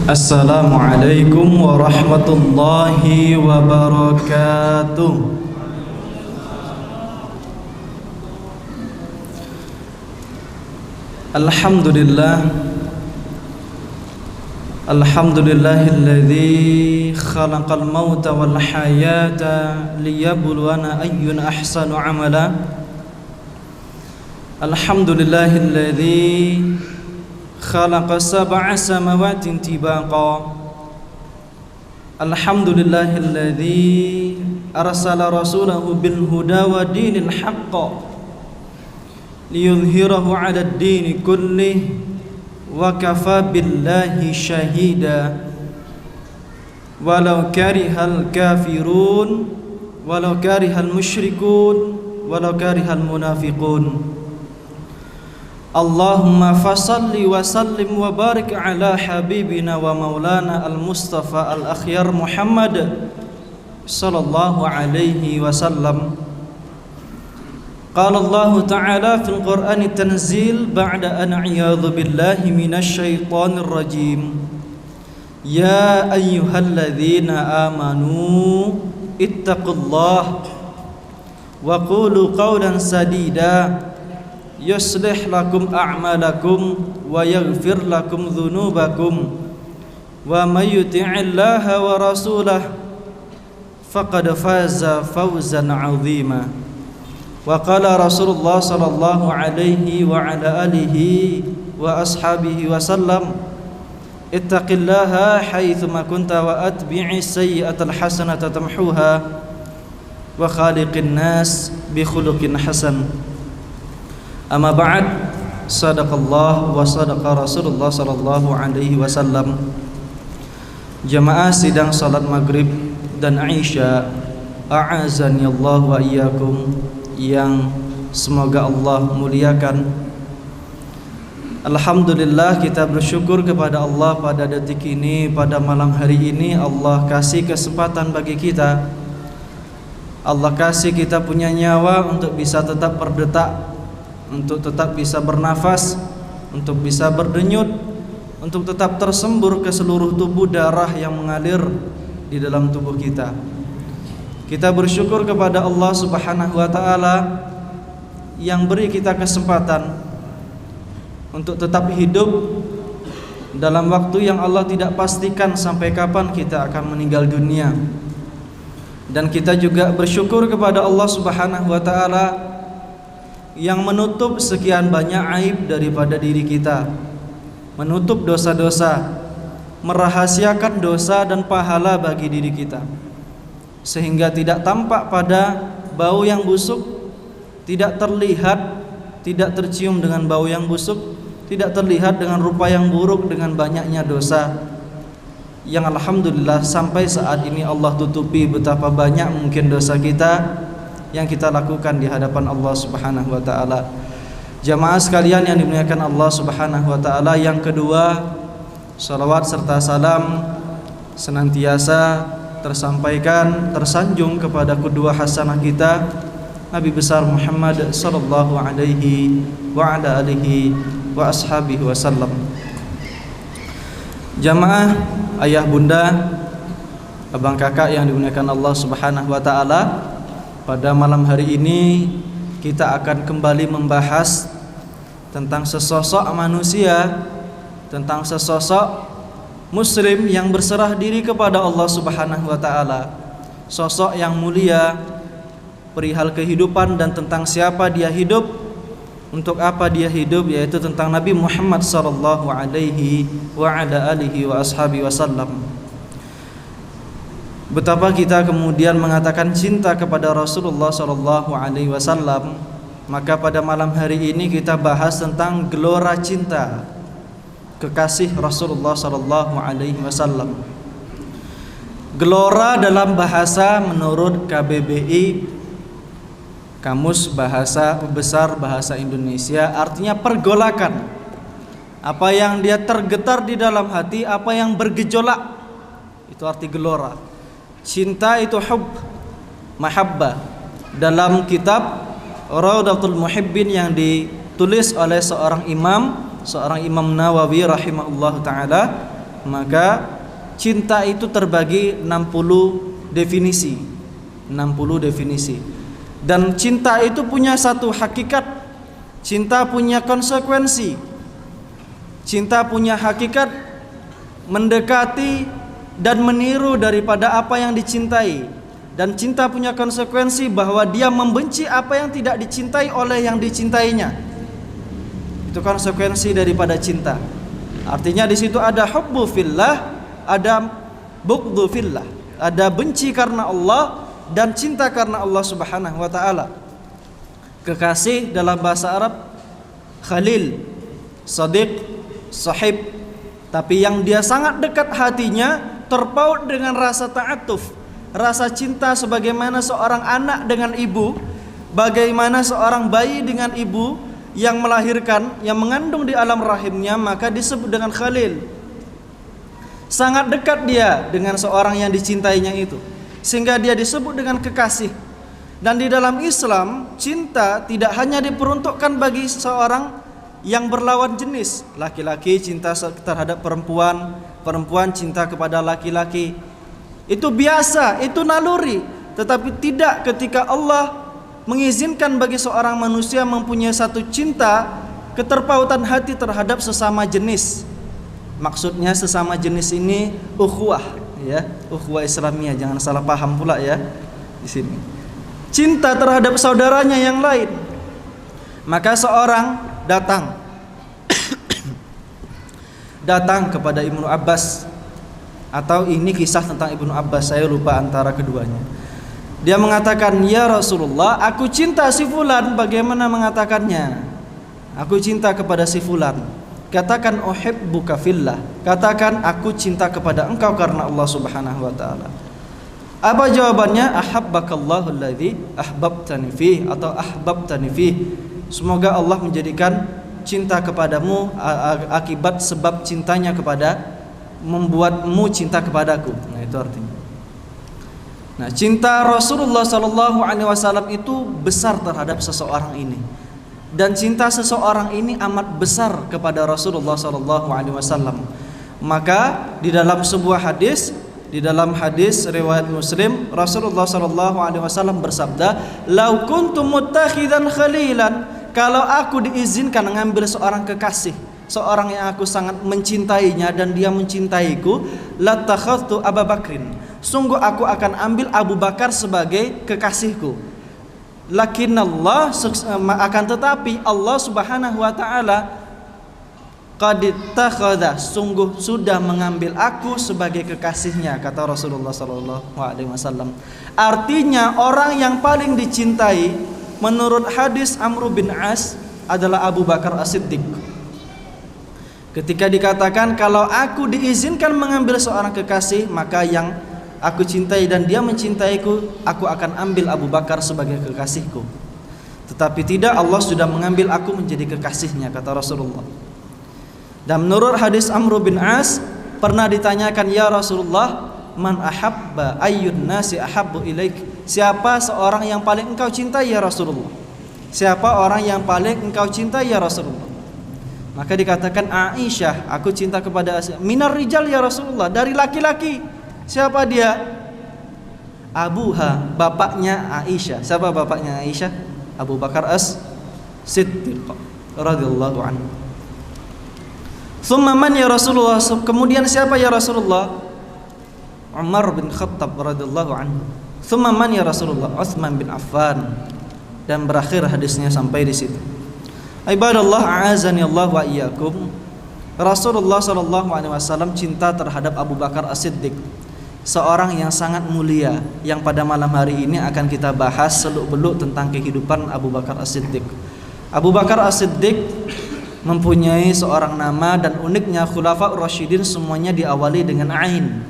Assalamualaikum warahmatullahi wabarakatuh. Alhamdulillahilladzi khalaqal mauta wal hayata liyabluwana ayyun ahsanu amala. Alhamdulillahilladzi khalaqa sab'a samawatin tibaqa. Alhamdulillahilladzi arsala rasulahu bil huda wa dinil haqq liyudhhirahu 'ala ad-dini kullih wa kafa billahi shahida walau karihal kafirun walau karihal musyrikun walau karihal munafiqun. Allahumma fasalli wa sallim wa barik ala habibina wa maulana al-Mustafa al-akhyar Muhammad sallallahu alaihi wasallam. Qala Allah ta'ala fil Qur'ani tanzil ba'da an a'yadhu billahi minasy syaithanir rajim. Ya ayyuhalladzina amanu ittaqullaha wa qulu qawlan sadida yuslih lakum a'malakum wa yaghfir lakum dhunubakum wa may yuti'illaha wa rasulahu faqad faza fawzan 'azima. Wa qala Rasulullah sallallahu alaihi wa ala alihi wa ashabihi wa sallam ittaqillaha haitsu ma kunta wa atbi'is sayyi'atal hasanata tamhuha wa khaliqin nas bi khuluqin hasan. Amma ba'd, sadaqallah wa sadaqa Rasulullah sallallahu alaihi wasallam. Jamaah sidang salat maghrib dan Isya, a'azani Allah wa iyyakum, yang semoga Allah muliakan. Alhamdulillah, kita bersyukur kepada Allah pada detik ini, pada malam hari ini. Allah kasih kesempatan bagi kita, Allah kasih kita punya nyawa untuk bisa tetap berdetak, untuk tetap bisa bernafas, untuk bisa berdenyut, untuk tetap tersembur ke seluruh tubuh darah yang mengalir di dalam tubuh kita. Kita bersyukur kepada Allah Subhanahu wa ta'ala yang beri kita kesempatan untuk tetap hidup dalam waktu yang Allah tidak pastikan sampai kapan kita akan meninggal dunia. Dan kita juga bersyukur kepada Allah Subhanahu wa ta'ala yang menutup sekian banyak aib daripada diri kita, menutup dosa-dosa, merahasiakan dosa dan pahala bagi diri kita, sehingga tidak tampak pada bau yang busuk, tidak terlihat, tidak tercium dengan bau yang busuk, tidak terlihat dengan rupa yang buruk, dengan banyaknya dosa yang alhamdulillah sampai saat ini Allah tutupi. Betapa banyak mungkin dosa kita yang kita lakukan di hadapan Allah Subhanahu wa ta'ala. Jamaah sekalian yang dimuliakan Allah Subhanahu wa ta'ala, yang kedua, salawat serta salam senantiasa tersampaikan, tersanjung kepada kedua hasanah kita, Nabi besar Muhammad sallallahu alaihi wa ala alihi wa ashabihi wasallam. Jamaah, ayah bunda, abang kakak yang dimuliakan Allah Subhanahu wa ta'ala, pada malam hari ini kita akan kembali membahas tentang sesosok manusia, tentang sesosok muslim yang berserah diri kepada Allah Subhanahu wa ta'ala. Sosok yang mulia, perihal kehidupan dan tentang siapa dia hidup, untuk apa dia hidup, yaitu tentang Nabi Muhammad sallallahu alaihi wa ala alihi wa ashabihi wasallam. Betapa kita kemudian mengatakan cinta kepada Rasulullah sallallahu alaihi wasallam, maka pada malam hari ini kita bahas tentang gelora cinta kekasih Rasulullah sallallahu alaihi wasallam. Gelora dalam bahasa menurut KBBI, Kamus Bahasa Besar Bahasa Indonesia, artinya pergolakan. Apa yang dia tergetar di dalam hati, apa yang bergejolak, itu arti gelora. Cinta itu hub, mahabbah. Dalam kitab Raudatul Muhibbin yang ditulis oleh seorang Imam Nawawi rahimahullah ta'ala, maka cinta itu terbagi 60 definisi. 60 definisi. Dan cinta itu punya satu hakikat. Cinta punya konsekuensi. Cinta punya hakikat mendekati dan meniru daripada apa yang dicintai. Dan cinta punya konsekuensi bahwa dia membenci apa yang tidak dicintai oleh yang dicintainya. Itu konsekuensi daripada cinta. Artinya di situ ada hubbu fillah, ada bughdhu fillah, ada benci karena Allah dan cinta karena Allah Subhanahu wa taala. Kekasih dalam bahasa Arab khalil, sadiq, sahib. Tapi yang dia sangat dekat hatinya terpaut dengan rasa ta'atuf, rasa cinta sebagaimana seorang anak dengan ibu, bagaimana seorang bayi dengan ibu yang melahirkan, yang mengandung di alam rahimnya, maka disebut dengan khalil. Sangat dekat dia dengan seorang yang dicintainya itu, sehingga dia disebut dengan kekasih. Dan di dalam Islam, cinta tidak hanya diperuntukkan bagi seorang yang berlawan jenis. Laki-laki cinta terhadap perempuan, perempuan cinta kepada laki-laki. Itu biasa, itu naluri. Tetapi tidak ketika Allah mengizinkan bagi seorang manusia mempunyai satu cinta, keterpautan hati terhadap sesama jenis. Maksudnya sesama jenis ini ukhuwah, ya, ukhuwah Islamiyah, jangan salah paham pula ya di sini. Cinta terhadap saudaranya yang lain. Maka seorang datang kepada Ibnu Abbas, atau ini kisah tentang Ibnu Abbas, saya lupa antara keduanya. Dia mengatakan, "Ya Rasulullah, aku cinta si fulan." Bagaimana mengatakannya? Aku cinta kepada si fulan. Katakan uhibbuka fillah. Katakan aku cinta kepada engkau karena Allah Subhanahu wa taala. Apa jawabannya? Ahabbakallahu alladzi ahbabtani fih, atau ahbabtani fih. Semoga Allah menjadikan cinta kepadamu akibat sebab cintanya kepada, membuatmu cinta kepadaku. Nah, itu artinya. Nah, cinta Rasulullah sallallahu alaihi wasallam itu besar terhadap seseorang ini. Dan cinta seseorang ini amat besar kepada Rasulullah sallallahu alaihi wasallam. Maka di dalam sebuah hadis, di dalam hadis riwayat Muslim, Rasulullah sallallahu alaihi wasallam bersabda, "Lau kuntu muttakhidan khalilan," kalau aku diizinkan mengambil seorang kekasih, seorang yang aku sangat mencintainya dan dia mencintaiku, latakhadtu Abu Bakrin, sungguh aku akan ambil Abu Bakar sebagai kekasihku. Lakinnallah, akan tetapi Allah Subhanahu wa taala qad ittakhadha, sungguh sudah mengambil aku sebagai kekasihnya, kata Rasulullah sallallahu alaihi wasallam. Artinya orang yang paling dicintai menurut hadis Amr bin As adalah Abu Bakar As-Siddiq. Ketika dikatakan kalau aku diizinkan mengambil seorang kekasih, maka yang aku cintai dan dia mencintaiku, aku akan ambil Abu Bakar sebagai kekasihku. Tetapi tidak, Allah sudah mengambil aku menjadi kekasihnya, kata Rasulullah. Dan menurut hadis Amr bin As, pernah ditanyakan, "Ya Rasulullah, man ahabba ayyun nasi ahabbu ilaik?" Siapa seorang yang paling engkau cintai ya Rasulullah? Siapa orang yang paling engkau cintai ya Rasulullah? Maka dikatakan, Aisyah, aku cinta kepada Aisyah. Minar rijal ya Rasulullah, dari laki-laki. Siapa dia? Abuha, bapaknya Aisyah. Siapa bapaknya Aisyah? Abu Bakar As-Siddiq radhiyallahu anhu. Thumma man ya Rasulullah? Kemudian siapa ya Rasulullah? Umar bin Khattab radhiyallahu anhu. Thumma man ya Rasulullah? Utsman bin Affan. Dan berakhir hadisnya sampai di situ. Ibadallah, a'azani Allah wa iyyakum. Rasulullah sallallahu alaihi wasallam cinta terhadap Abu Bakar As-Siddiq, seorang yang sangat mulia, yang pada malam hari ini akan kita bahas seluk-beluk tentang kehidupan Abu Bakar As-Siddiq. Abu Bakar As-Siddiq mempunyai seorang nama, dan uniknya Khulafaur Rasyidin semuanya diawali dengan Ain.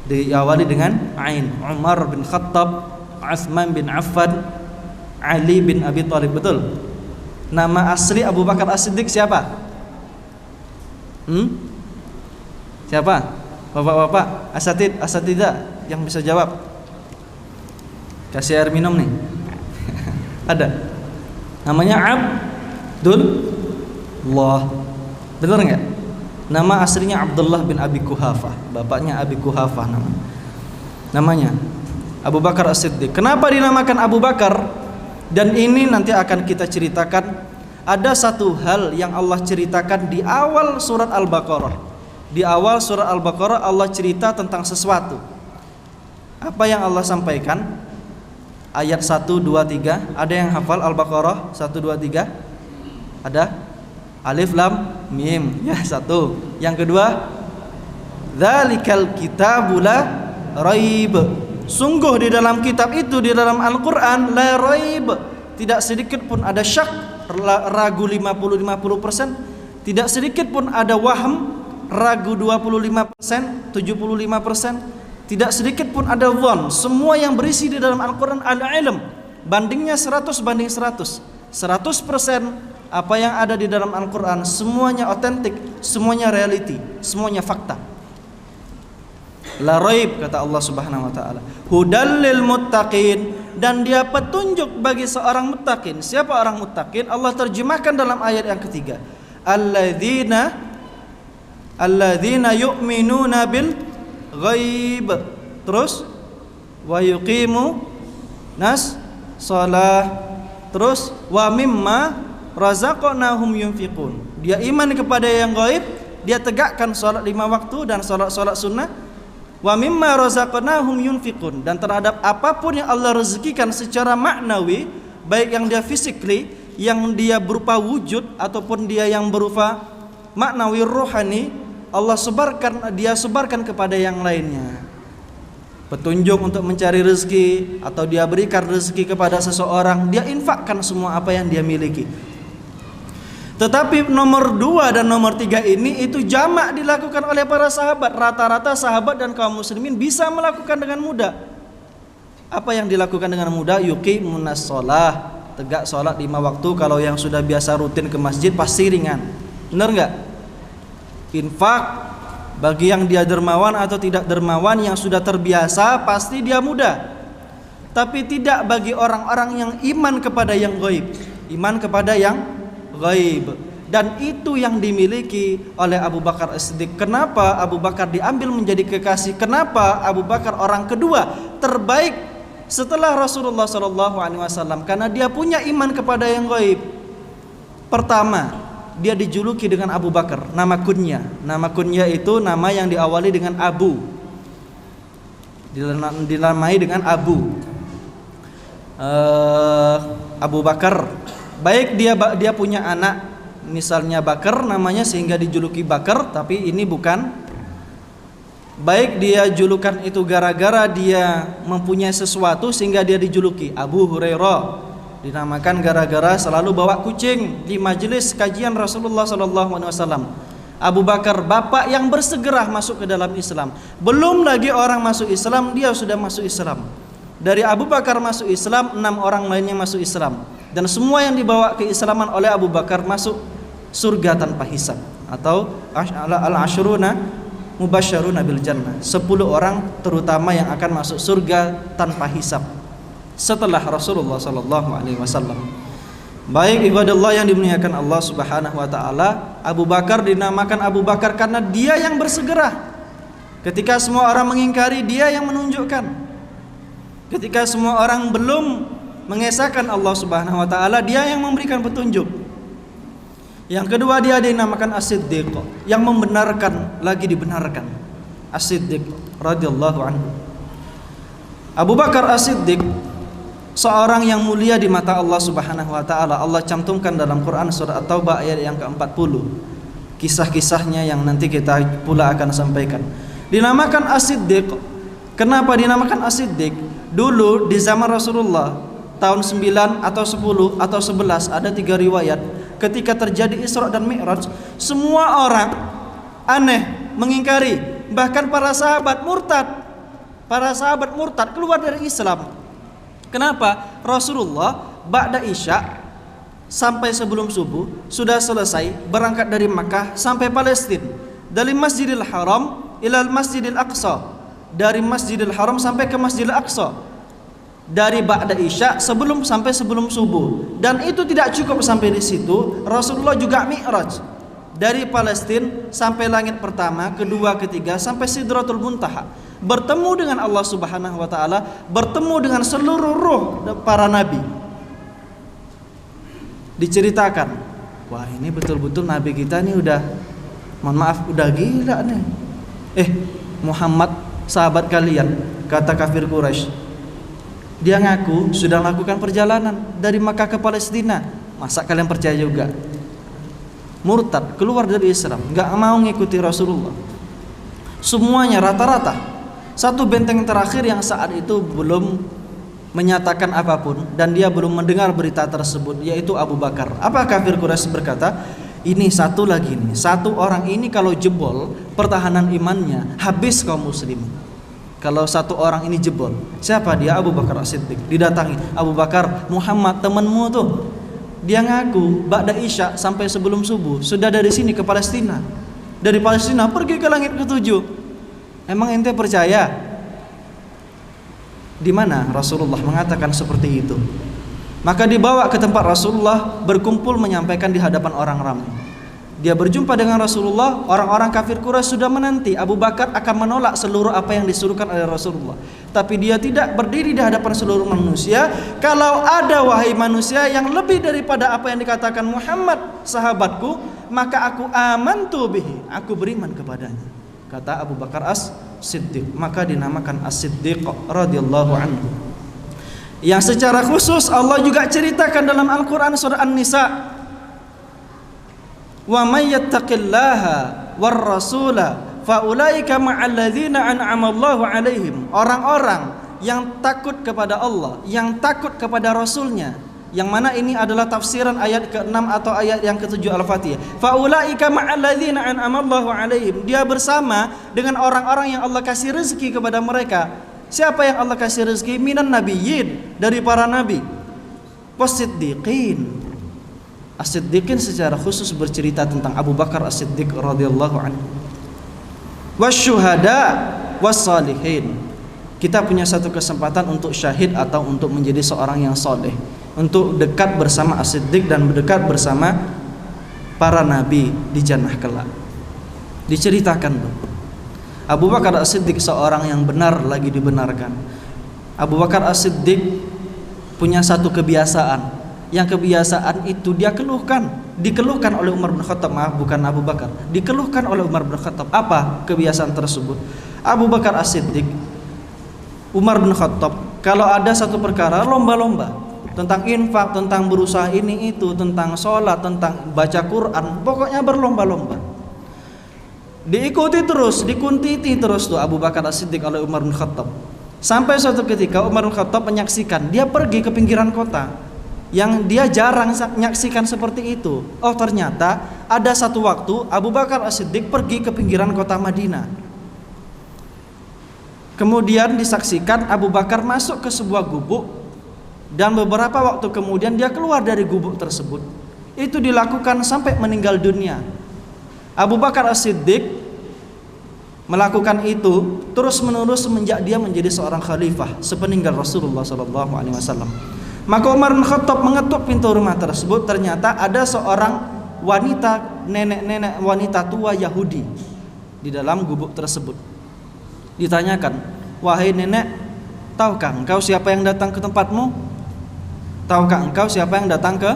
Diawali dengan Ain. Umar bin Khattab, Utsman bin Affan, Ali bin Abi Thalib. Betul? Nama asli Abu Bakar As-Siddiq siapa? Siapa? Bapak-bapak, asatidah yang bisa jawab. Kasih air minum nih. Ada. Namanya Abdullah. Benar enggak? Nama aslinya Abdullah bin Abi Quhafah, bapaknya Abi Quhafah namanya Abu Bakar As-Siddiq. Kenapa dinamakan Abu Bakar? Dan ini nanti akan kita ceritakan. Ada satu hal yang Allah ceritakan di awal surat Al-Baqarah. Di awal surat Al-Baqarah Allah cerita tentang sesuatu. Apa yang Allah sampaikan? Ayat 1, 2, 3. Ada yang hafal Al-Baqarah 1, 2, 3? Ada? Alif Lam Mim. Ya, satu. Yang kedua, dzalikal kitabul la raib. Sungguh di dalam kitab itu, di dalam Al-Qur'an, la raib, tidak sedikit pun ada syak, ragu 50%, tidak sedikit pun ada waham, ragu 25%, 75%, tidak sedikit pun ada dhann. Semua yang berisi di dalam Al-Qur'an al-ilm, bandingnya 100 banding 100. 100% apa yang ada di dalam Al-Qur'an semuanya otentik, semuanya reality, semuanya fakta. La raib, kata Allah Subhanahu wa taala. Hudal lil muttaqin, dan dia petunjuk bagi seorang muttaqin. Siapa orang muttaqin? Allah terjemahkan dalam ayat yang ketiga. Alladzina yu'minuna bil ghaib. Terus wa yuqimu shalah. Terus wa mimma razaqnahum yunfiqun. Dia iman kepada yang gaib, dia tegakkan salat 5 waktu dan salat sunnah. Wa mimma razaqnahum yunfiqun, dan terhadap apapun yang Allah rezekikan secara maknawi, baik yang dia physically, yang dia berupa wujud ataupun dia yang berupa maknawi rohani, Allah sebarkan kepada yang lainnya. Petunjuk untuk mencari rezeki, atau dia berikan rezeki kepada seseorang, dia infakkan semua apa yang dia miliki. Tetapi nomor 2 dan nomor 3 ini itu jamak dilakukan oleh para sahabat. Rata-rata sahabat dan kaum muslimin bisa melakukan dengan mudah. Apa yang dilakukan dengan mudah? Yuqimunas shalah, tegak sholat 5 waktu. Kalau yang sudah biasa rutin ke masjid pasti ringan. Benar enggak? Infak bagi yang dia dermawan atau tidak dermawan, yang sudah terbiasa pasti dia mudah. Tapi tidak bagi orang-orang yang iman kepada yang gaib, iman kepada yang gaib. Dan itu yang dimiliki oleh Abu Bakar As-Siddiq. Kenapa Abu Bakar diambil menjadi kekasih? Kenapa Abu Bakar orang kedua terbaik setelah Rasulullah SAW? Karena dia punya iman kepada yang gaib. Pertama, dia dijuluki dengan Abu Bakar, nama kunya. Nama kunya itu nama yang diawali dengan Abu, dinamai dengan Abu. Abu Bakar. Baik dia punya anak, misalnya Bakar namanya, sehingga dijuluki Bakar, tapi ini bukan. Baik dia julukan itu gara-gara dia mempunyai sesuatu sehingga dia dijuluki Abu Hurairah, dinamakan gara-gara selalu bawa kucing di majelis kajian Rasulullah SAW. Abu Bakar, bapak yang bersegera masuk ke dalam Islam. Belum lagi orang masuk Islam, dia sudah masuk Islam. Dari Abu Bakar masuk Islam, 6 orang lainnya masuk Islam. Dan semua yang dibawa keislaman oleh Abu Bakar masuk surga tanpa hisab, atau al-ashruna mubasysyaruna bil jannah, 10 orang terutama yang akan masuk surga tanpa hisab setelah Rasulullah SAW. Baik ibadallah yang dimuliakan Allah Subhanahu wa taala, Abu Bakar dinamakan Abu Bakar karena dia yang bersegera. Ketika semua orang mengingkari, dia yang menunjukkan. Ketika semua orang belum mengesahkan Allah Subhanahu wa taala, dia yang memberikan petunjuk. Yang kedua, dia dinamakan As-Siddiq, yang membenarkan lagi dibenarkan. As-Siddiq radhiyallahu anhu. Abu Bakar As-Siddiq seorang yang mulia di mata Allah Subhanahu wa taala. Allah cantumkan dalam Quran surah At-Taubah ayat yang ke-40. Kisah-kisahnya yang nanti kita pula akan sampaikan. Dinamakan As-Siddiq. Kenapa dinamakan As-Siddiq? Dulu di zaman Rasulullah tahun 9 atau 10 atau 11, ada 3 riwayat, ketika terjadi Isra dan Mi'raj, semua orang aneh, mengingkari, bahkan para sahabat murtad keluar dari Islam. Kenapa? Rasulullah ba'da Isya sampai sebelum subuh sudah selesai berangkat dari Makkah sampai Palestina, dari Masjidil Haram ilal Masjidil Aqsa, dari Masjidil Haram sampai ke Masjidil Aqsa, dari ba'da Isya sebelum subuh. Dan itu tidak cukup sampai di situ, Rasulullah juga Mi'raj. dari Palestina sampai langit pertama, kedua, ketiga sampai Sidratul Muntaha, bertemu dengan Allah Subhanahu wa taala, bertemu dengan seluruh ruh para nabi. Diceritakan, wah ini betul-betul nabi kita nih udah, mohon maaf, udah gila nih. Muhammad sahabat kalian, kata kafir Quraisy, dia ngaku sudah melakukan perjalanan dari Makkah ke Palestina. Masa kalian percaya juga? Murtad, keluar dari Islam, nggak mau ngikuti Rasulullah. Semuanya rata-rata. Satu benteng terakhir yang saat itu belum menyatakan apapun dan dia belum mendengar berita tersebut, yaitu Abu Bakar. Apa kafir Quraisy berkata? Ini satu lagi nih, satu orang ini kalau jebol pertahanan imannya, habis kaum muslimin. Kalau satu orang ini jebol, siapa dia? Abu Bakar As-Siddiq. Didatangi, Abu Bakar, Muhammad temanmu tuh, dia ngaku ba'da Isya sampai sebelum subuh sudah dari sini ke Palestina, dari Palestina pergi ke langit ketujuh. Emang ente percaya? Di mana Rasulullah mengatakan seperti itu? Maka dibawa ke tempat Rasulullah, berkumpul menyampaikan di hadapan orang ramai. Dia berjumpa dengan Rasulullah. Orang-orang kafir Quraisy sudah menanti Abu Bakar akan menolak seluruh apa yang disuruhkan oleh Rasulullah, tapi dia tidak berdiri di hadapan seluruh manusia. Kalau ada wahai manusia yang lebih daripada apa yang dikatakan Muhammad sahabatku, maka aku amantu bihi, aku beriman kepadanya, kata Abu Bakar As-Siddiq. Maka dinamakan As-Siddiq radhiyallahu anhu. Yang secara khusus Allah juga ceritakan dalam Al-Quran surah An-Nisa, wa may yattaqillaha war rasula fa ulaika ma'al ladzina an'ama Allahu 'alaihim. Orang-orang yang takut kepada Allah, yang takut kepada Rasulnya, yang mana ini adalah tafsiran ayat ke-6 atau ayat yang ke-7 Al-Fatihah. Fa ulaika ma'al ladzina an'ama Allahu 'alaihim. Dia bersama dengan orang-orang yang Allah kasih rezeki kepada mereka. Siapa yang Allah kasih rezeki? Minan nabiyyin, dari para nabi. Wasiddiqin. As-Siddiqin secara khusus bercerita tentang Abu Bakar As-Siddiq radhiyallahu anhu. Wasyuhada wassalihin. Kita punya satu kesempatan untuk syahid atau untuk menjadi seorang yang soleh, untuk dekat bersama As-Siddiq dan dekat bersama para nabi di jannah kelak. Diceritakan tuh, Abu Bakar As-Siddiq seorang yang benar lagi dibenarkan. Abu Bakar As-Siddiq punya satu kebiasaan, yang kebiasaan itu dia dikeluhkan oleh Umar bin Khattab, maaf bukan Abu Bakar, dikeluhkan oleh Umar bin Khattab. Apa kebiasaan tersebut? Abu Bakar As-Siddiq, Umar bin Khattab, kalau ada satu perkara lomba-lomba tentang infak, tentang berusaha ini itu, tentang sholat, tentang baca Quran, pokoknya berlomba-lomba. Diikuti terus, dikuntiti terus tuh Abu Bakar As-Siddiq oleh Umar bin Khattab. Sampai suatu ketika Umar bin Khattab menyaksikan, dia pergi ke pinggiran kota yang dia jarang menyaksikan seperti itu. Oh ternyata ada satu waktu Abu Bakar As-Siddiq pergi ke pinggiran kota Madinah. Kemudian disaksikan Abu Bakar masuk ke sebuah gubuk, dan beberapa waktu kemudian dia keluar dari gubuk tersebut. Itu dilakukan sampai meninggal dunia. Abu Bakar As-Siddiq melakukan itu terus menerus semenjak dia menjadi seorang khalifah sepeninggal Rasulullah SAW. Maka Umar bin Khattab mengetuk pintu rumah tersebut. Ternyata ada seorang wanita, nenek-nenek wanita tua Yahudi di dalam gubuk tersebut. Ditanyakan, wahai nenek, tahukah engkau siapa yang datang ke tempatmu? Tahukah engkau siapa yang datang ke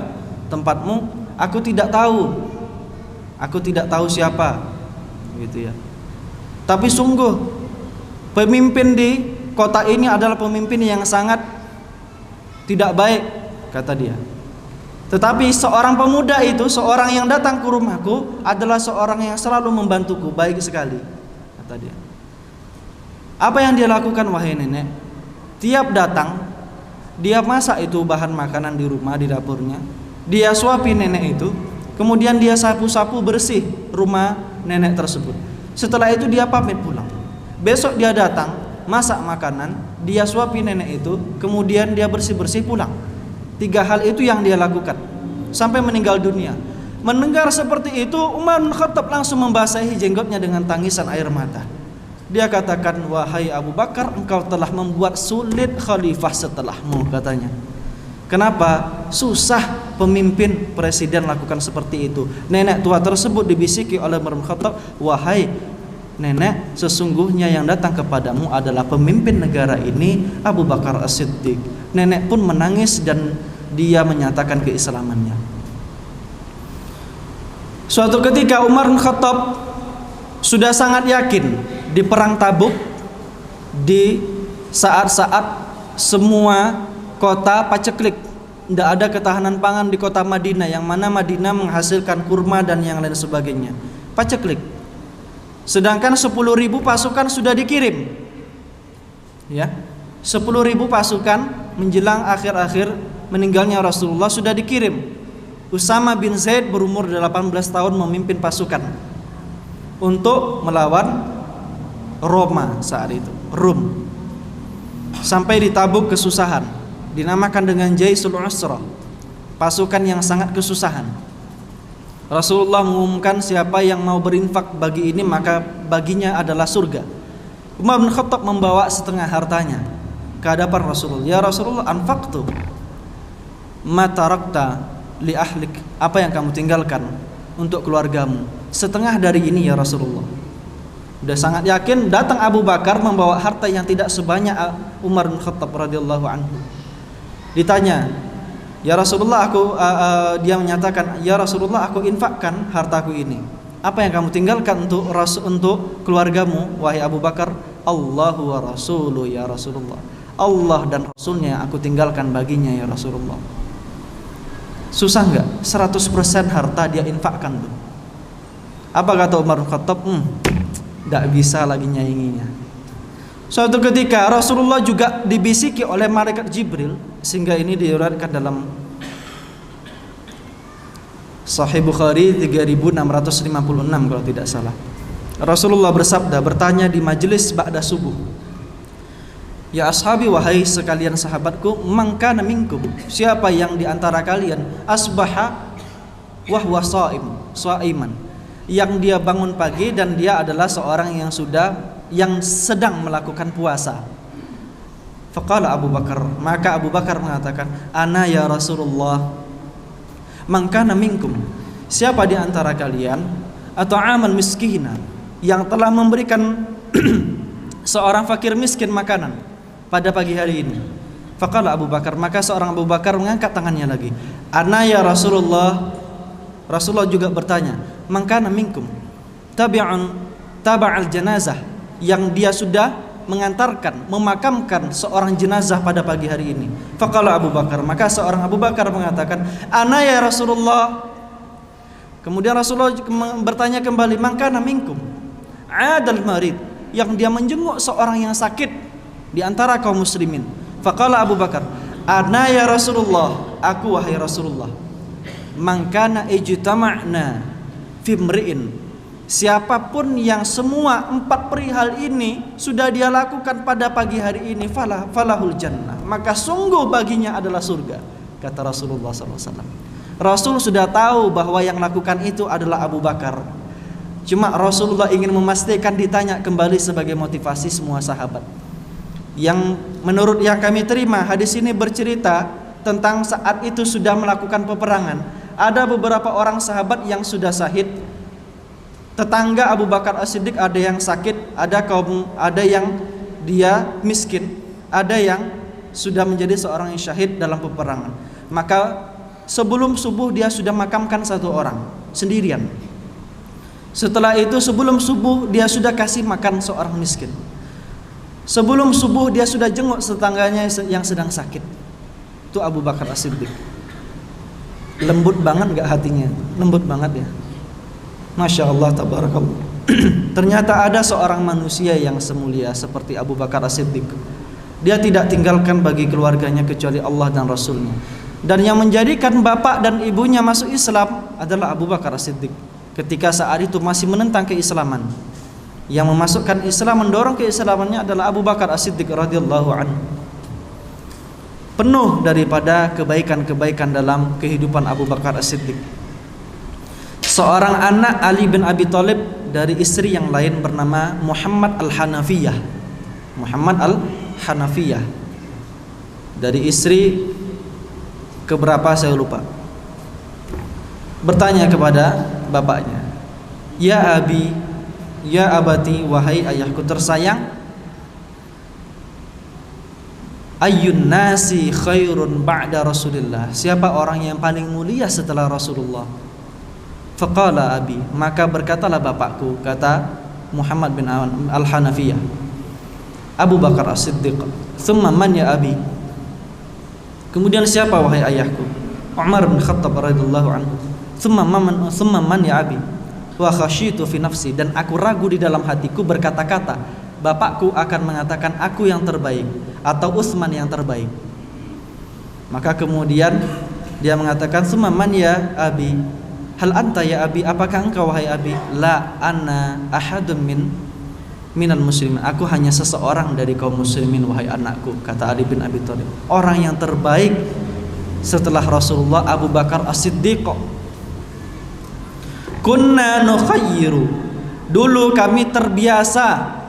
tempatmu? Aku tidak tahu. Aku tidak tahu siapa. Gitu ya. Tapi sungguh pemimpin di kota ini adalah pemimpin yang sangat tidak baik, kata dia. Tetapi seorang pemuda itu, seorang yang datang ke rumahku, adalah seorang yang selalu membantuku, baik sekali, kata dia. Apa yang dia lakukan wahai nenek? Tiap datang, dia masak itu bahan makanan di rumah, di dapurnya. Dia suapi nenek itu, kemudian dia sapu-sapu bersih rumah nenek tersebut. Setelah itu dia pamit pulang. Besok dia datang, masak makanan, dia suapi nenek itu, kemudian dia bersih-bersih pulang. 3 hal itu yang dia lakukan sampai meninggal dunia. Mendengar seperti itu, Umar bin Khattab langsung membasahi jenggotnya dengan tangisan air mata. Dia katakan, wahai Abu Bakar, engkau telah membuat sulit khalifah setelahmu, katanya. Kenapa? Susah pemimpin presiden lakukan seperti itu. Nenek tua tersebut dibisiki oleh Umar bin Khattab, "Wahai nenek, sesungguhnya yang datang kepadamu adalah pemimpin negara ini, Abu Bakar As-Siddiq." Nenek pun menangis dan dia menyatakan keislamannya. Suatu ketika Umar bin Khattab sudah sangat yakin di perang Tabuk, di saat-saat semua kota paceklik, tidak ada ketahanan pangan di kota Madinah, yang mana Madinah menghasilkan kurma dan yang lain sebagainya, paceklik. Sedangkan 10.000 pasukan sudah dikirim, ya, 10.000 pasukan menjelang akhir-akhir meninggalnya Rasulullah sudah dikirim. Usama bin Zaid berumur 18 tahun memimpin pasukan untuk melawan Roma saat itu, Rum. Sampai di Tabuk kesusahan, dinamakan dengan Jaisul Usra, pasukan yang sangat kesusahan. Rasulullah mengumumkan siapa yang mau berinfak bagi ini maka baginya adalah surga. Umar bin Khattab membawa setengah hartanya ke hadapan Rasulullah. "Ya Rasulullah, anfaqtu ma tarakta li ahlik." Apa yang kamu tinggalkan untuk keluargamu? Setengah dari ini ya Rasulullah. Sudah sangat yakin, datang Abu Bakar membawa harta yang tidak sebanyak Umar bin Khattab radhiyallahu anhu. Ditanya, "Ya Rasulullah, dia menyatakan, "Ya Rasulullah, aku infakkan hartaku ini. Apa yang kamu tinggalkan untuk keluargamu wahai Abu Bakar?" "Allahu wa rasuluhu ya Rasulullah." Allah dan Rasulnya aku tinggalkan baginya ya Rasulullah. Susah enggak? 100% harta dia infakkan tuh. Apa kata Umar bin Khattab? Tidak bisa lagi nyainginya. Suatu ketika Rasulullah juga dibisiki oleh malaikat Jibril, sehingga ini diriwayatkan dalam Sahih Bukhari 3656 kalau tidak salah. Rasulullah bersabda, bertanya di majelis ba'da subuh, "Ya ashabi, wahai sekalian sahabatku, man kana minkum, siapa yang di antara kalian asbaha wa huwa shaiman, yang dia bangun pagi dan dia adalah seorang yang sedang melakukan puasa." Faqala Abu Bakar, maka Abu Bakar mengatakan, "Ana ya Rasulullah." "Man kana minkum, siapa di antara kalian atau aman miskina, yang telah memberikan seorang fakir miskin makanan pada pagi hari ini?" Faqala Abu Bakar, maka seorang Abu Bakar mengangkat tangannya lagi, "Ana ya Rasulullah." Rasulullah juga bertanya, "Man kana minkum taba'al janazah, yang dia sudah mengantarkan, memakamkan seorang jenazah pada pagi hari ini?" Faqala Abu Bakar, maka seorang Abu Bakar mengatakan, "Ana ya Rasulullah." Kemudian Rasulullah bertanya kembali, "Man kana minkum adal marid, yang dia menjenguk seorang yang sakit di antara kaum muslimin?" Faqala Abu Bakar, "Ana ya Rasulullah." Aku wahai Rasulullah. "Man kana ijtama'na fi mri'in, siapapun yang semua 4 perihal ini sudah dia lakukan pada pagi hari ini, falahul jannah, maka sungguh baginya adalah surga," kata Rasulullah SAW. Rasul sudah tahu bahwa yang lakukan itu adalah Abu Bakar. Cuma Rasulullah ingin memastikan, ditanya kembali sebagai motivasi semua sahabat. Yang menurut yang kami terima, hadis ini bercerita tentang saat itu sudah melakukan peperangan. Ada beberapa orang sahabat yang sudah syahid. Tetangga Abu Bakar As-Siddiq ada yang sakit, ada yang dia miskin, ada yang sudah menjadi seorang yang syahid dalam peperangan. Maka sebelum subuh dia sudah makamkan 1 orang sendirian. Setelah itu sebelum subuh dia sudah kasih makan seorang miskin. Sebelum subuh dia sudah jenguk tetangganya yang sedang sakit. Itu Abu Bakar As-Siddiq. Lembut banget gak hatinya? Lembut banget ya. Masya Allah, tabarakallah. Ternyata ada seorang manusia yang semulia seperti Abu Bakar As-Siddiq. Dia tidak tinggalkan bagi keluarganya kecuali Allah dan Rasulnya. Dan yang menjadikan bapak dan ibunya masuk Islam adalah Abu Bakar As-Siddiq. Ketika saat itu masih menentang keislaman. Yang memasukkan Islam, mendorong keislamannya adalah Abu Bakar As-Siddiq radhiyallahu anhu. Penuh daripada kebaikan-kebaikan dalam kehidupan Abu Bakar As-Siddiq. Seorang anak Ali bin Abi Thalib dari istri yang lain bernama Muhammad Al-Hanafiyah. Muhammad Al-Hanafiyah dari istri keberapa saya lupa. bertanya kepada bapaknya, "Ya abi, ya abati, wahai ayahku tersayang, ayyun nasi khairun ba'da Rasulillah, siapa orang yang paling mulia setelah Rasulullah?" Faqala abi, maka berkatalah bapakku, kata Muhammad bin Al-Hanafiyah, Abu Bakar As-Siddiq. Thumma man ya abi, kemudian siapa wahai ayahku? Umar bin Khattab radhiyallahu anhu. Thumma man ya abi, wa khasyitu fi nafsi, dan aku ragu di dalam hatiku berkata-kata, bapakku akan mengatakan aku yang terbaik atau Utsman yang terbaik. Maka kemudian dia mengatakan, "Tsumma man ya abi, hal anta ya abi, apakah engkau wahai abi?" "La ana ahadun minal muslimin, aku hanya seseorang dari kaum muslimin wahai anakku," kata Ali bin Abi Thalib. Orang yang terbaik setelah Rasulullah Abu Bakar As-Siddiq. Kunna nukhayyiru, dulu kami terbiasa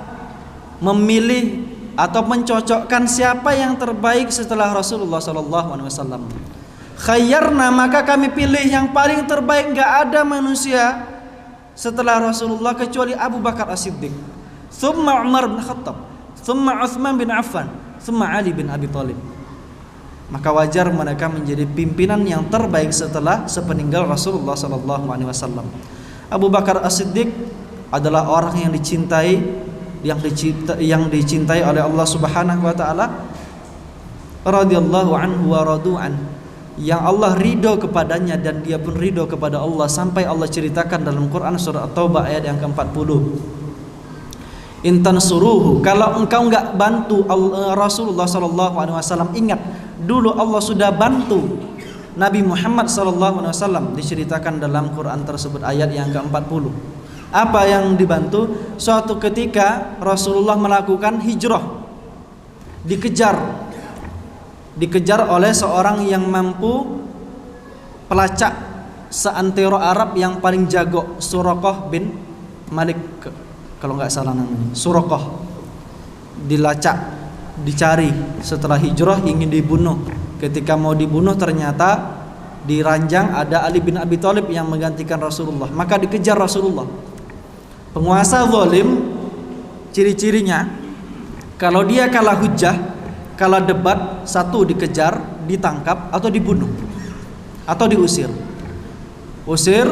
memilih atau mencocokkan siapa yang terbaik setelah Rasulullah SAW. Khayyarna, maka kami pilih yang paling terbaik. Gak ada manusia setelah Rasulullah kecuali Abu Bakar As-Siddiq, thumma Umar bin Khattab, thumma Utsman bin Affan, thumma Ali bin Abi Thalib. Maka wajar mereka menjadi pimpinan yang terbaik setelah sepeninggal Rasulullah SAW. Abu Bakar As-Siddiq adalah orang yang dicintai, yang dicintai oleh Allah Subhanahu wa taala, radhiyallahu anhu wa radu'an, yang Allah ridho kepadanya dan dia pun ridho kepada Allah, sampai Allah ceritakan dalam Quran surah At-Taubah ayat yang ke-40. Intan suruhu, kalau engkau enggak bantu Rasulullah sallallahu alaihi wasallam, ingat dulu Allah sudah bantu Nabi Muhammad sallallahu alaihi wasallam, diceritakan dalam Quran tersebut ayat yang ke-40. Apa yang dibantu? Suatu ketika Rasulullah melakukan hijrah, dikejar oleh seorang yang mampu pelacak seantero Arab yang paling jago, Suraqah bin Malik, kalau nggak salah namanya, Suraqah. Dilacak, dicari setelah hijrah, ingin dibunuh. Ketika mau dibunuh ternyata di ranjang ada Ali bin Abi Thalib yang menggantikan Rasulullah, maka dikejar Rasulullah. Penguasa zalim ciri-cirinya, kalau dia kalah hujjah, kalah debat, satu dikejar, ditangkap, atau dibunuh, atau diusir. Usir,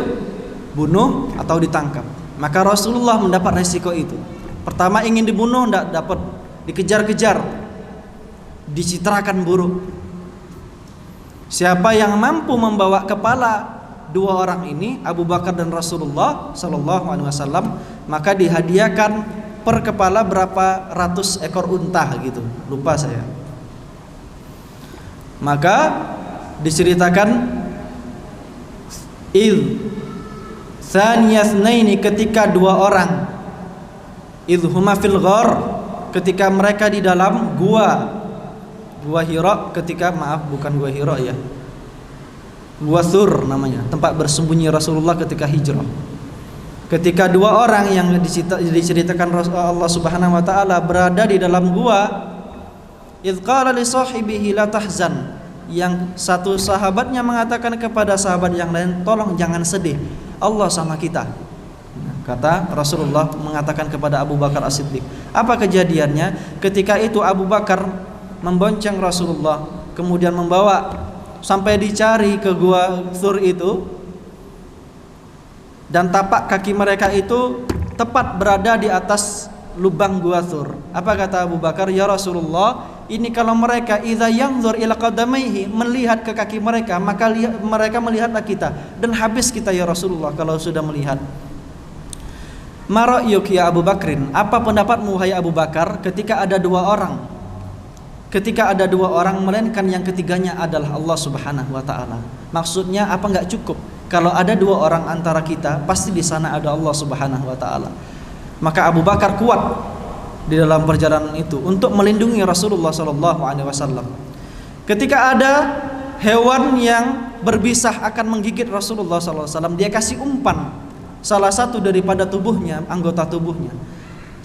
bunuh, atau ditangkap. Maka Rasulullah mendapat resiko itu. Pertama ingin dibunuh, tidak dapat, dikejar-kejar, dicitrakan buruk. Siapa yang mampu membawa kepala dua orang ini, Abu Bakar dan Rasulullah sallallahu alaihi wasallam, maka dihadiahkan per kepala berapa ratus ekor unta gitu, lupa saya. Maka diceritakan tsaniyasnaini, ketika dua orang, idhuma fil ghar, ketika mereka di dalam gua Hira, ketika bukan gua Hira ya, Gua Thur namanya, tempat bersembunyi Rasulullah ketika hijrah. Ketika dua orang yang diceritakan Allah Subhanahu wa taala berada di dalam gua, idz qala li sahibihi la tahzan, yang satu sahabatnya mengatakan kepada sahabat yang lain, tolong jangan sedih, Allah sama kita. Kata Rasulullah mengatakan kepada Abu Bakar As-Siddiq. Apa kejadiannya? Ketika itu Abu Bakar membonceng Rasulullah, kemudian membawa sampai dicari ke gua Thur itu, dan tapak kaki mereka itu tepat berada di atas lubang gua Thur. Apa kata Abu Bakar? Ya Rasulullah, ini kalau mereka idza yanzur ila qadamaihi, melihat ke kaki mereka, maka mereka melihatlah kita dan habis kita ya Rasulullah kalau sudah melihat. Ma ra'yuk ya Abu Bakrin, apa pendapatmu wahai Abu Bakar ketika ada dua orang? Ketika ada dua orang, melainkan yang ketiganya adalah Allah Subhanahu wa taala. Maksudnya apa enggak cukup? Kalau ada dua orang antara kita, pasti di sana ada Allah Subhanahu wa taala. Maka Abu Bakar kuat di dalam perjalanan itu untuk melindungi Rasulullah sallallahu alaihi wasallam. Ketika ada hewan yang berbisa akan menggigit Rasulullah sallallahu alaihi wasallam, dia kasih umpan salah satu daripada tubuhnya, anggota tubuhnya,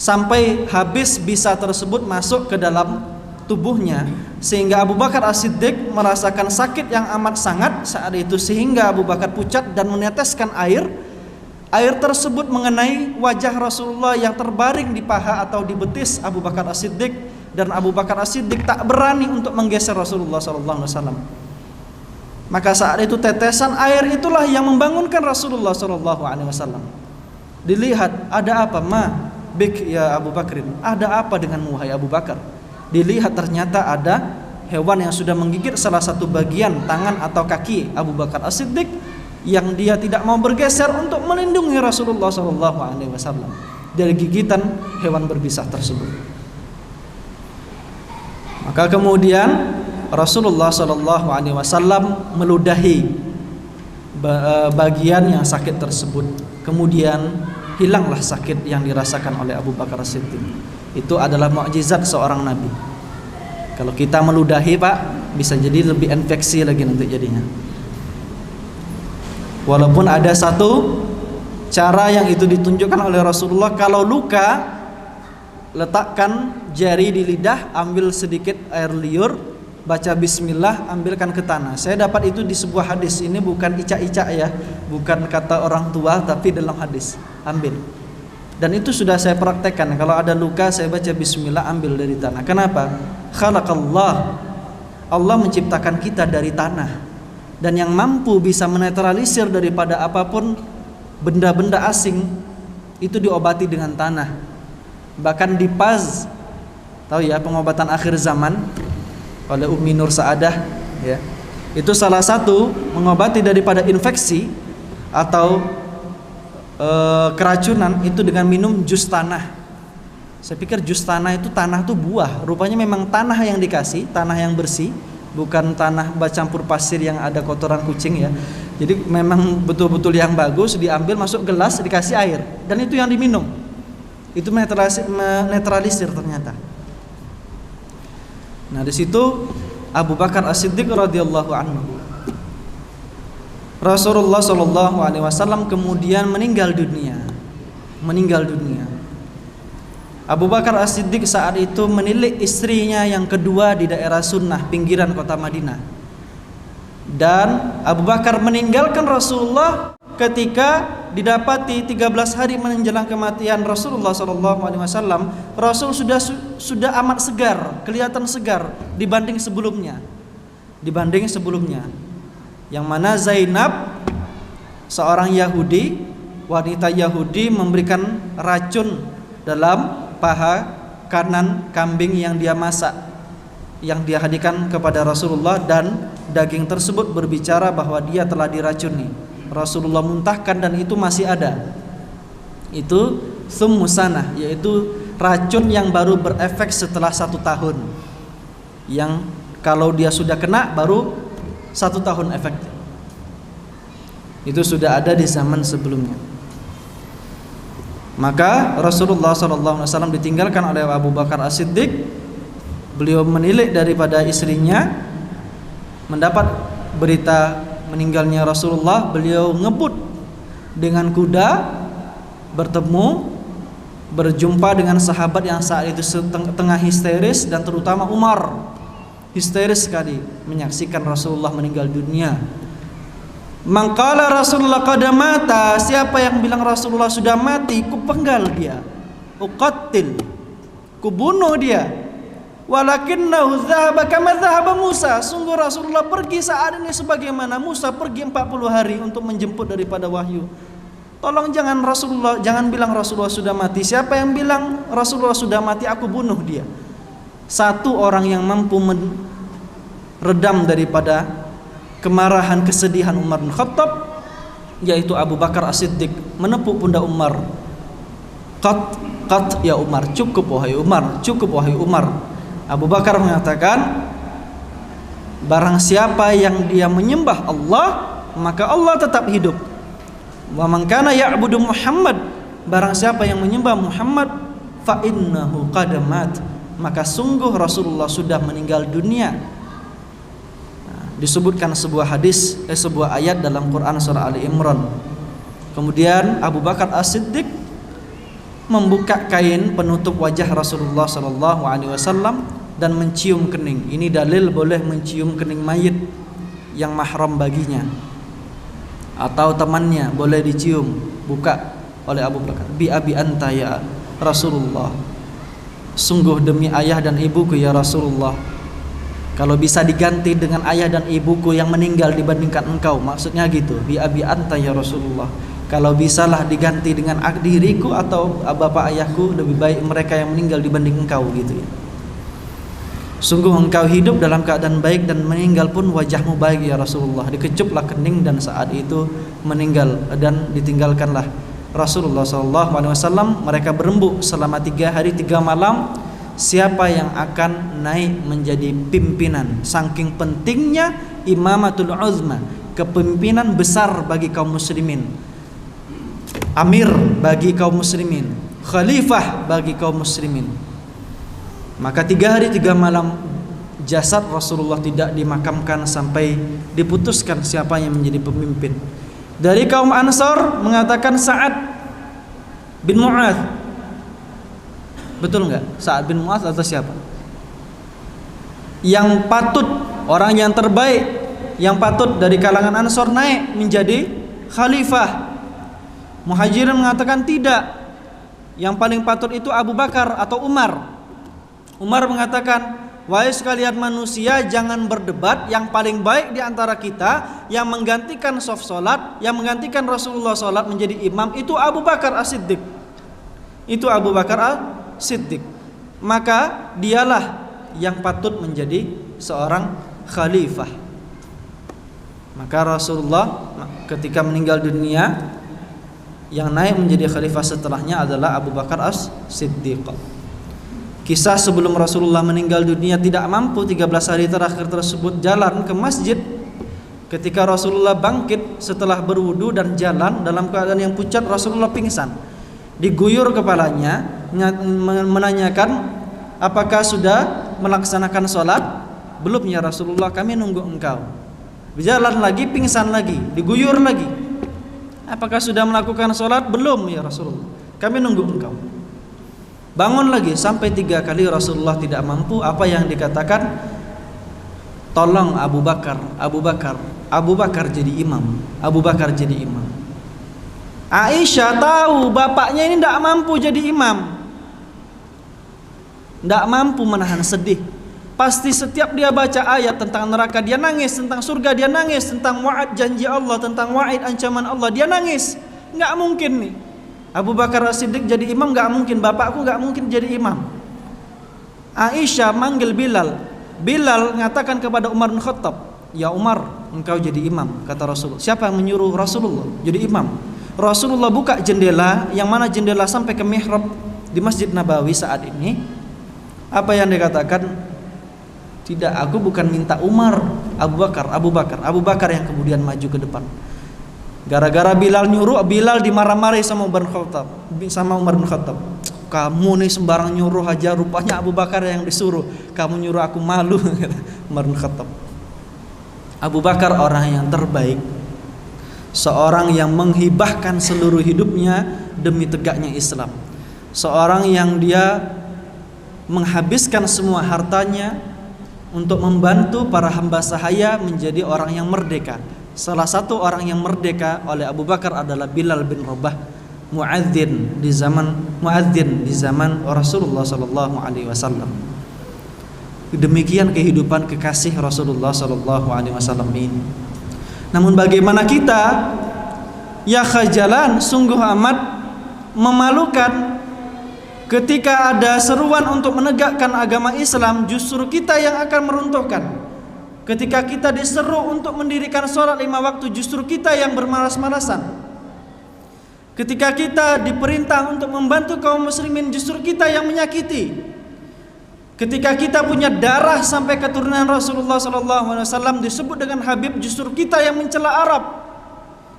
sampai habis bisa tersebut masuk ke dalam tubuhnya, sehingga Abu Bakar As-Siddiq merasakan sakit yang amat sangat saat itu, sehingga Abu Bakar pucat dan meneteskan air. Air tersebut mengenai wajah Rasulullah yang terbaring di paha atau di betis Abu Bakar As-Siddiq, dan Abu Bakar As-Siddiq tak berani untuk menggeser Rasulullah SAW. Maka saat itu tetesan air itulah yang membangunkan Rasulullah SAW. Dilihat, ada apa bik ya Abu Bakrin, ada apa denganmu wahai Abu Bakar? Dilihat ternyata ada hewan yang sudah menggigit salah satu bagian tangan atau kaki Abu Bakar As-Siddiq, yang dia tidak mau bergeser untuk melindungi Rasulullah SAW dari gigitan hewan berbisa tersebut. Maka kemudian Rasulullah SAW meludahi bagian yang sakit tersebut. Kemudian hilanglah sakit yang dirasakan oleh Abu Bakar As-Siddiq. Itu adalah mukjizat seorang nabi. Kalau kita meludahi, Pak, bisa jadi lebih infeksi lagi nanti jadinya. Walaupun ada satu cara yang itu ditunjukkan oleh Rasulullah, kalau luka letakkan jari di lidah, ambil sedikit air liur, baca bismillah, ambilkan ke tanah. Saya dapat itu di sebuah hadis. Ini bukan icak-icak ya, bukan kata orang tua, tapi dalam hadis. Ambil. Dan itu sudah saya praktekkan. Kalau ada luka saya baca bismillah, ambil dari tanah. Kenapa? Khalaqallah, Allah menciptakan kita dari tanah, dan yang mampu bisa menetralisir daripada apapun benda-benda asing itu diobati dengan tanah. Bahkan di Paz, tahu ya, pengobatan akhir zaman oleh Umi Nur Saadah ya, itu salah satu mengobati daripada infeksi atau keracunan itu dengan minum jus tanah. Saya pikir jus tanah itu, tanah itu buah, rupanya memang tanah yang dikasih, tanah yang bersih, bukan tanah bercampur pasir yang ada kotoran kucing ya. Jadi memang betul-betul yang bagus, diambil masuk gelas, dikasih air, dan itu yang diminum. Itu menetralisir ternyata. Nah, di situ Abu Bakar As-Siddiq radhiyallahu anhu, Rasulullah SAW kemudian meninggal dunia. Abu Bakar As-Siddiq saat itu menilik istrinya yang kedua di daerah Sunnah, pinggiran kota Madinah. Dan Abu Bakar meninggalkan Rasulullah ketika didapati 13 hari menjelang kematian Rasulullah SAW. Rasul sudah amat segar, kelihatan segar dibanding sebelumnya. Yang mana Zainab, seorang Yahudi, wanita Yahudi, memberikan racun dalam paha kanan kambing yang dia masak, yang dia hadiahkan kepada Rasulullah, dan daging tersebut berbicara bahwa dia telah diracuni. Rasulullah muntahkan dan itu masih ada. Itu summusanah, yaitu racun yang baru berefek setelah 1 tahun. Yang kalau dia sudah kena baru 1 tahun efeknya. Itu sudah ada di zaman sebelumnya. Maka Rasulullah SAW ditinggalkan oleh Abu Bakar As-Siddiq. Beliau menilik daripada istrinya, mendapat berita meninggalnya Rasulullah. Beliau ngebut dengan kuda, berjumpa dengan sahabat yang saat itu tengah histeris, dan terutama Umar histeris sekali menyaksikan Rasulullah meninggal dunia. Mangkala Rasulullah qad mata, siapa yang bilang Rasulullah sudah mati, kupenggal dia, uqattil, kubunuh dia. Walakinnahu dhahaba kama dhahaba Musa, sungguh Rasulullah pergi saat ini sebagaimana Musa pergi 40 hari untuk menjemput daripada wahyu. Tolong jangan bilang Rasulullah sudah mati. Siapa yang bilang Rasulullah sudah mati, aku bunuh dia. Satu orang yang mampu meredam daripada kemarahan, kesedihan Umar bin Khattab, yaitu Abu Bakar As-Siddiq, menepuk pundak Umar. Qat ya Umar, cukup wahai Umar, cukup wahai Umar. Abu Bakar mengatakan, barang siapa yang dia menyembah Allah, maka Allah tetap hidup. Wa man kana ya'budu Muhammad, barang siapa yang menyembah Muhammad, fa innahu qad mat, maka sungguh Rasulullah sudah meninggal dunia. Disebutkan sebuah ayat dalam Quran surah Ali Imran. Kemudian Abu Bakar As-Siddiq membuka kain penutup wajah Rasulullah SAW, dan mencium kening. Ini dalil boleh mencium kening mayit yang mahram baginya atau temannya, boleh dicium, buka oleh Abu Bakar. Bi abi anta ya Rasulullah, sungguh demi ayah dan ibuku ya Rasulullah. Kalau bisa diganti dengan ayah dan ibuku yang meninggal dibandingkan engkau, maksudnya gitu. Bi abi anta ya Rasulullah, kalau bisalah diganti dengan diriku atau bapak ayahku, lebih baik mereka yang meninggal dibanding engkau, gitu ya. Sungguh engkau hidup dalam keadaan baik dan meninggal pun wajahmu baik ya Rasulullah. Dikecuplah kening dan saat itu meninggal dan ditinggalkanlah Rasulullah SAW. Mereka berembuk selama 3 hari 3 malam, siapa yang akan naik menjadi pimpinan. Saking pentingnya imamatul uzma, kepemimpinan besar bagi kaum muslimin, amir bagi kaum muslimin, khalifah bagi kaum muslimin. Maka 3 hari 3 malam jasad Rasulullah tidak dimakamkan sampai diputuskan siapa yang menjadi pemimpin. Dari kaum Ansar mengatakan Sa'ad bin Mu'adz. Betul enggak? Sa'ad bin Mu'adz atau siapa? Yang patut, orang yang terbaik, yang patut dari kalangan Ansar naik menjadi khalifah. Muhajirin mengatakan tidak. Yang paling patut itu Abu Bakar atau Umar. Umar mengatakan, wahai sekalian manusia, jangan berdebat. Yang paling baik di antara kita yang menggantikan saf salat, yang menggantikan Rasulullah salat menjadi imam, itu Abu Bakar As-Siddiq. Itu Abu Bakar As-Siddiq. Maka dialah yang patut menjadi seorang khalifah. Maka Rasulullah ketika meninggal dunia, yang naik menjadi khalifah setelahnya adalah Abu Bakar As-Siddiq. Kisah sebelum Rasulullah meninggal dunia tidak mampu 13 hari terakhir tersebut jalan ke masjid. Ketika Rasulullah bangkit setelah berwudu dan jalan dalam keadaan yang pucat, Rasulullah pingsan. Diguyur kepalanya, menanyakan, apakah sudah melaksanakan sholat? Belum ya Rasulullah, kami nunggu engkau. Berjalan lagi, pingsan lagi, diguyur lagi. Apakah sudah melakukan sholat? Belum ya Rasulullah, kami nunggu engkau. Bangun lagi sampai 3 kali Rasulullah tidak mampu. Apa yang dikatakan? Tolong Abu Bakar, Abu Bakar, Abu Bakar jadi imam, Abu Bakar jadi imam. Aisyah tahu bapaknya ini tidak mampu jadi imam, tidak mampu menahan sedih. Pasti setiap dia baca ayat tentang neraka dia nangis, tentang surga dia nangis, tentang wa'ad janji Allah, tentang wa'id ancaman Allah dia nangis. Nggak mungkin nih Abu Bakar As-Siddiq jadi imam, nggak mungkin. Bapakku nggak mungkin jadi imam. Aisyah manggil Bilal. Bilal mengatakan kepada Umar bin Khattab, ya Umar, engkau jadi imam, kata Rasulullah. Siapa yang menyuruh Rasulullah jadi imam? Rasulullah buka jendela, yang mana jendela sampai ke mihrab di Masjid Nabawi saat ini. Apa yang dikatakan? Tidak, aku bukan minta Umar, Abu Bakar, Abu Bakar, Abu Bakar yang kemudian maju ke depan. Gara-gara Bilal nyuruh, Bilal dimarah-marahi sama Umar bin Khattab. Kamu nih sembarang nyuruh aja, rupanya Abu Bakar yang disuruh. Kamu nyuruh aku malu, kata Umar bin Khattab. Abu Bakar orang yang terbaik, seorang yang menghibahkan seluruh hidupnya demi tegaknya Islam, seorang yang dia menghabiskan semua hartanya untuk membantu para hamba sahaya menjadi orang yang merdeka. Salah satu orang yang merdeka oleh Abu Bakar adalah Bilal bin Rabah, muadzin di zaman Rasulullah sallallahu alaihi wasallam. Demikian kehidupan kekasih Rasulullah sallallahu alaihi wasallam ini. Namun bagaimana kita? Ya khajalan, sungguh amat memalukan ketika ada seruan untuk menegakkan agama Islam, justru kita yang akan meruntuhkan. Ketika kita diseru untuk mendirikan sholat 5 waktu, justru kita yang bermalas-malasan. Ketika kita diperintah untuk membantu kaum muslimin, justru kita yang menyakiti. Ketika kita punya darah sampai keturunan Rasulullah SAW disebut dengan Habib, justru kita yang mencela Arab.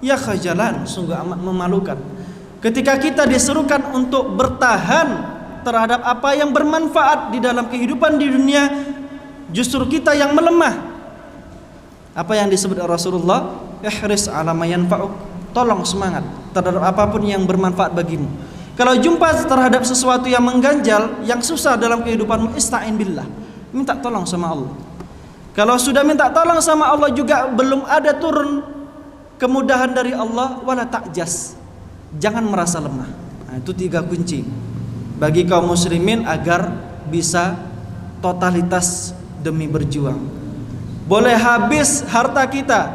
Ya khajalan, sungguh amat memalukan. Ketika kita diserukan untuk bertahan terhadap apa yang bermanfaat di dalam kehidupan di dunia, justru kita yang melemah. Apa yang disebut Rasulullah? Ihris ala ma yanfa'uk. Tolong semangat terhadap apapun yang bermanfaat bagimu. Kalau jumpa terhadap sesuatu yang mengganjal, yang susah dalam kehidupanmu, ista'in billah. minta tolong sama Allah. Kalau sudah minta tolong sama Allah juga belum ada turun kemudahan dari Allah, wala ta'jas, jangan merasa lemah. Nah, itu 3 kunci bagi kaum muslimin agar bisa totalitas demi berjuang. Boleh habis harta kita,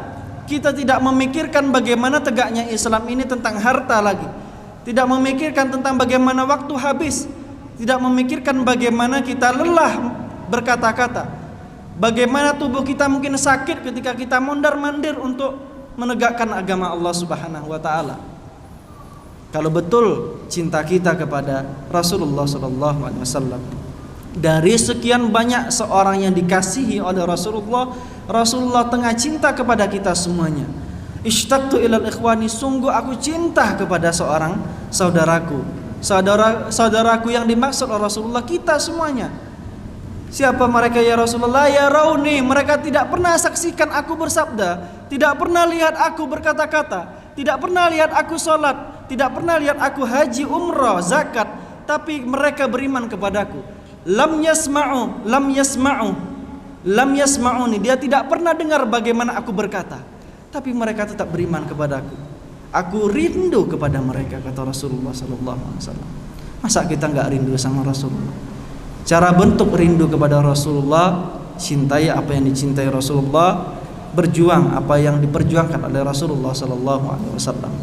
kita tidak memikirkan bagaimana tegaknya Islam ini tentang harta lagi, tidak memikirkan tentang bagaimana waktu habis, tidak memikirkan bagaimana kita lelah berkata-kata, bagaimana tubuh kita mungkin sakit ketika kita mondar-mandir untuk menegakkan agama Allah Subhanahu wa taala. Kalau betul cinta kita kepada Rasulullah sallallahu alaihi wasallam, dari sekian banyak seorang yang dikasihi oleh Rasulullah, Rasulullah tengah cinta kepada kita semuanya. Ishtaqtu ilal ikhwani, sungguh aku cinta kepada seorang saudaraku. Saudaraku yang dimaksud oleh Rasulullah kita semuanya. Siapa mereka ya Rasulullah? Ya rauni, mereka tidak pernah saksikan aku bersabda, tidak pernah lihat aku berkata-kata, tidak pernah lihat aku sholat, tidak pernah lihat aku haji, umrah, zakat, tapi mereka beriman kepadaku. Lam yasma'uni, dia tidak pernah dengar bagaimana aku berkata, tapi mereka tetap beriman kepadaku. Aku rindu kepada mereka, kata Rasulullah sallallahu alaihi wasallam. Masa kita enggak rindu sama Rasulullah? Cara bentuk rindu kepada Rasulullah, cintai apa yang dicintai Rasulullah, berjuang apa yang diperjuangkan oleh Rasulullah sallallahu alaihi wasallam.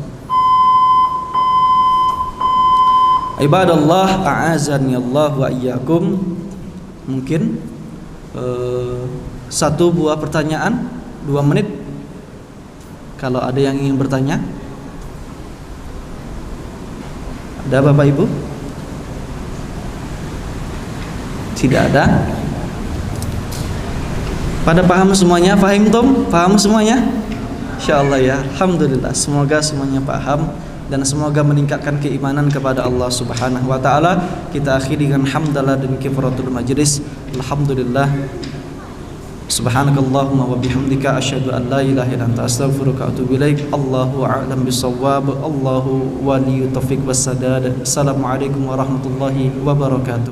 Ibadallah, a'azani Allah wa iyyakum. Mungkin satu buah pertanyaan 2 menit. Kalau ada yang ingin bertanya. Ada Bapak Ibu? Tidak ada. Pada paham semuanya? Paham semuanya? Insyaallah ya. Alhamdulillah. Semoga semuanya paham dan semoga meningkatkan keimanan kepada Allah Subhanahu wa taala. Kita akhiri dengan hamdalah dan kifaratul majlis. Alhamdulillah. Subhanakallahumma wa bihamdika asyhadu an la ilaha illa anta astaghfiruka wa atubu ilaik. Allahu a'lam bissawab. Allahu waliyut taufiq was sadad. Assalamualaikum warahmatullahi wabarakatuh.